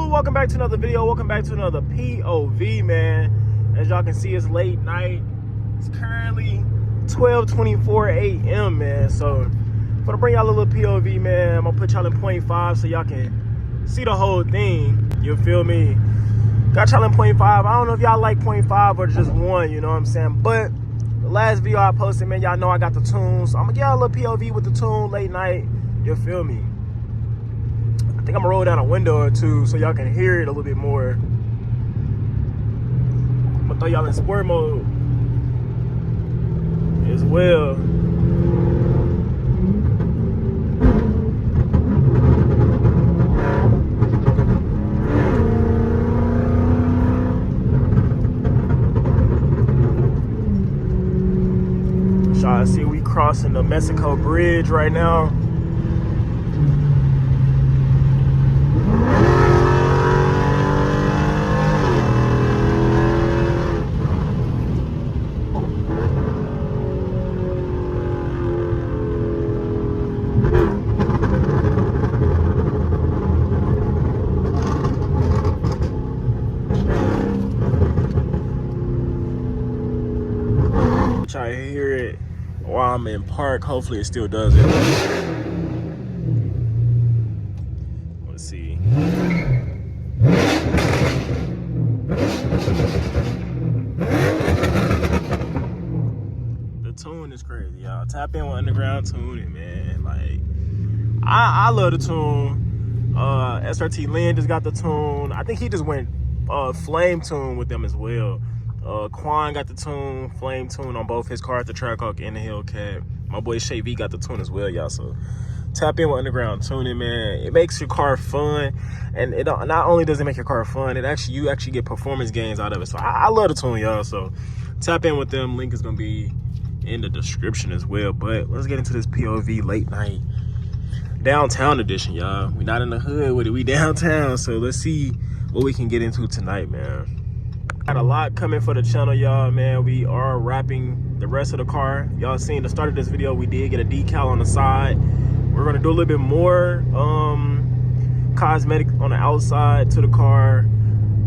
welcome back to another video. Welcome back to another POV, man. As y'all can see, it's late night. It's currently 12:24 a.m., man. So I'm gonna bring y'all a little POV, man. I'm gonna put y'all in 0.5 so y'all can see the whole thing. You feel me? Got y'all in 0.5. I don't know if y'all like 0.5 or just one, you know what I'm saying? But the last video I posted, man, y'all know I got the tune. So I'm gonna give y'all a little POV with the tune late night. You feel me? I think I'm gonna roll down a window or two so y'all can hear it a little bit more. I'm gonna throw y'all in sport mode as well. Y'all see we crossing the Mexico Bridge right now. Try to hear it while I'm in park. Hopefully it still does it. Let's see. The tune is crazy, y'all. Tap in with underground tuning, man. Like, I love the tune. Srtlenn just got the tune. I think he just went flame tune with them as well. Quan got the tune, flame tune on both his cars, the Trackhawk and the Hellcat. My boy Shay V got the tune as well, y'all. So tap in with underground tuning, man. It makes your car fun, and it not only does it make your car fun, you actually get performance gains out of it. So I love the tune, y'all. So tap in with them. Link is gonna be in the description as well. But let's get into this POV late night downtown edition, y'all. We not in the hood with it. We downtown. So let's see what we can get into tonight, man. Got a lot coming for the channel, y'all, man. We are wrapping the rest of the car. Y'all seen the start of this video, we did get a decal on the side. We're gonna do a little bit more cosmetic on the outside to the car.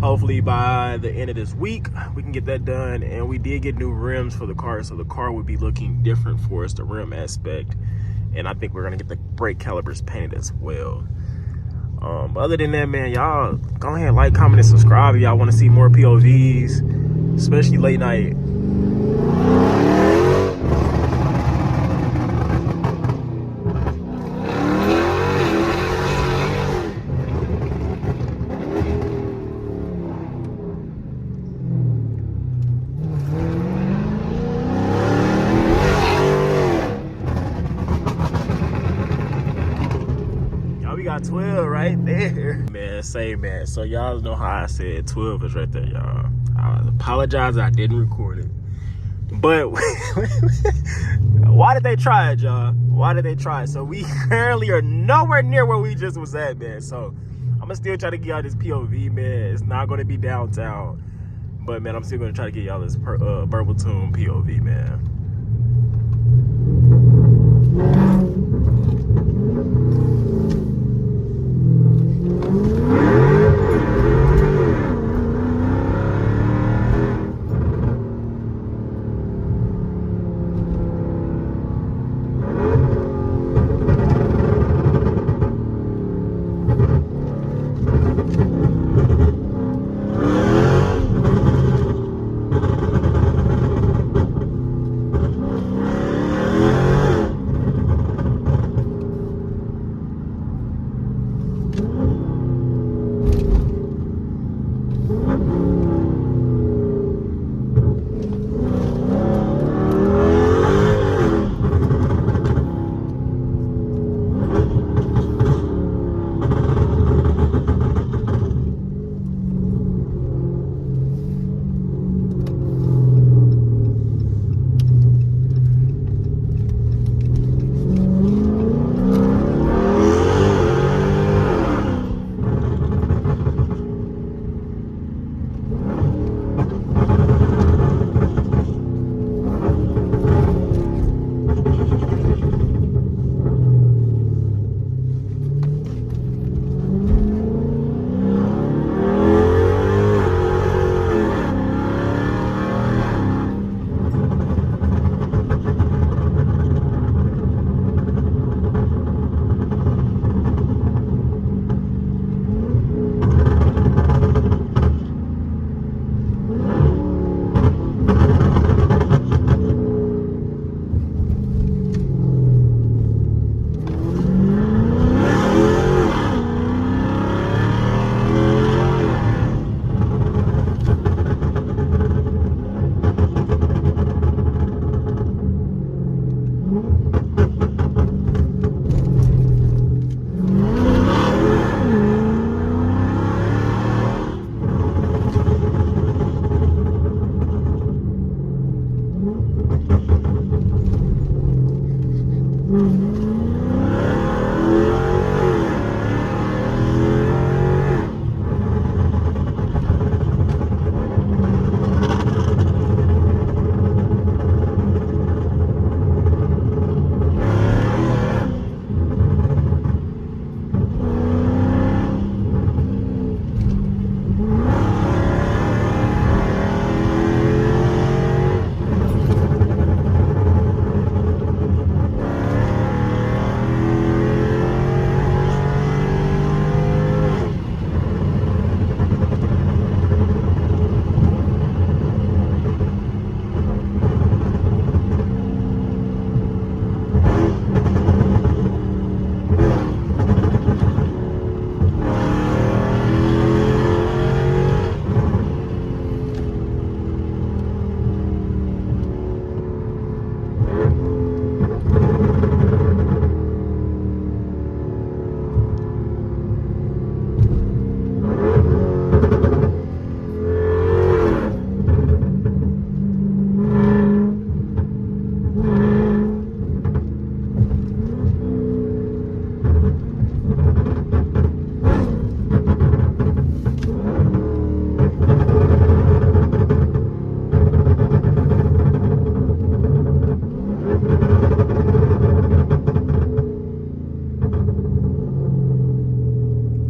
Hopefully by the end of this week, we can get that done. And we did get new rims for the car, so the car would be looking different for us, the rim aspect. And I think we're gonna get the brake calipers painted as well. But other than that, man, y'all go ahead and like, comment, and subscribe if y'all want to see more POVs, especially late night. We got 12 right there, man. Same, man. So y'all know how I said 12 is right there, y'all. I apologize I didn't record it, but why did they try it, y'all? Why did they try it? So we currently are nowhere near where we just was at, man. So I'm gonna still try to get y'all this POV, man. It's not gonna be downtown, but man, I'm still gonna try to get y'all this Burble tune POV, man.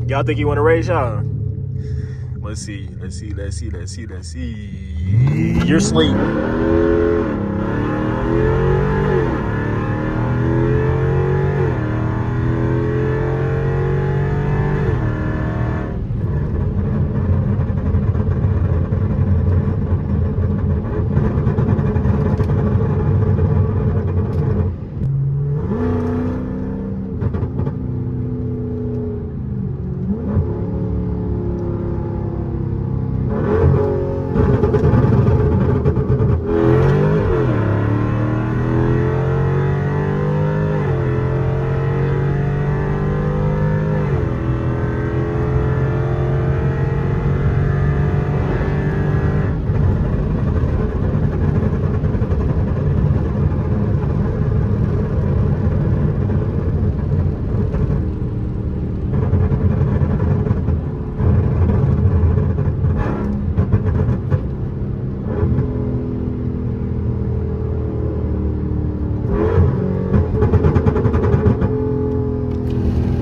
Y'all think he want to race, y'all? Let's see. You're asleep.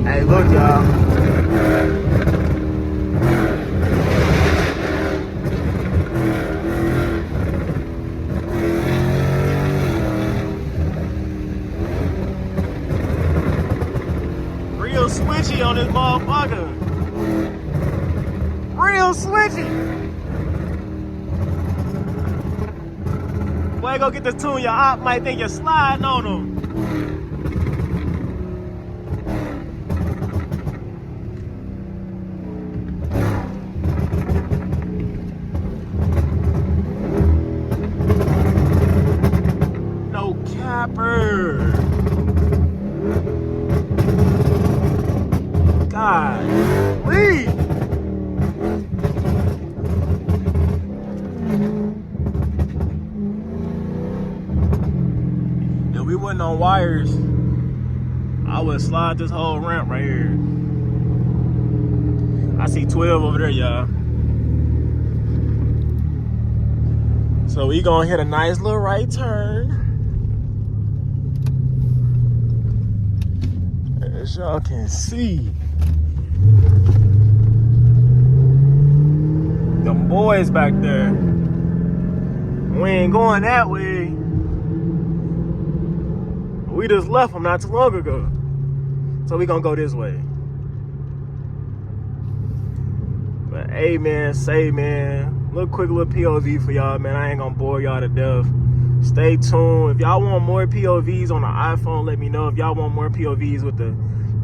Hey, look, y'all. Real switchy on this motherfucker. Real switchy. Boy, go get this tune. Your op might think you're sliding on him. God, please. If we wasn't on wires, I would slide this whole ramp right here. I see 12 over there, y'all. So we gonna hit a nice little right turn. As y'all can see, them boys back there. We ain't going that way. We just left them not too long ago. So we gonna go this way. But hey man, say man, quick little POV for y'all, man. I ain't gonna bore y'all to death. Stay tuned. If y'all want more POVs on the iPhone, let me know. If y'all want more POVs with the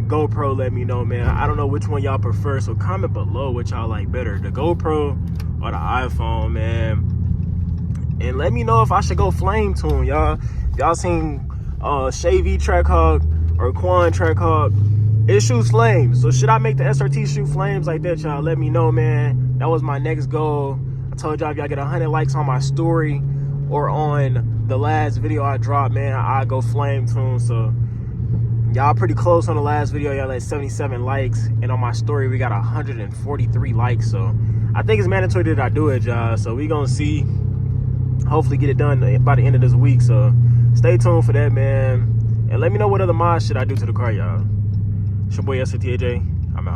GoPro, let me know, man. I don't know which one y'all prefer, so comment below what y'all like better, the GoPro or the iPhone, man. And let me know if I should go flame tune, y'all. If y'all seen Shavy Trackhawk or Quan Trackhawk, it shoots flames. So should I make the SRT shoot flames like that, y'all? Let me know, man. That was my next goal. I told y'all if y'all get 100 likes on my story or on the last video I dropped, man, I go flame tune. So y'all pretty close on the last video. Y'all had 77 likes, and on my story we got 143 likes. So I think it's mandatory that I do it, y'all. So we gonna see, hopefully get it done by the end of this week. So stay tuned for that, man, and let me know what other mods should I do to the car, y'all. It's your boy Srtj. I'm out.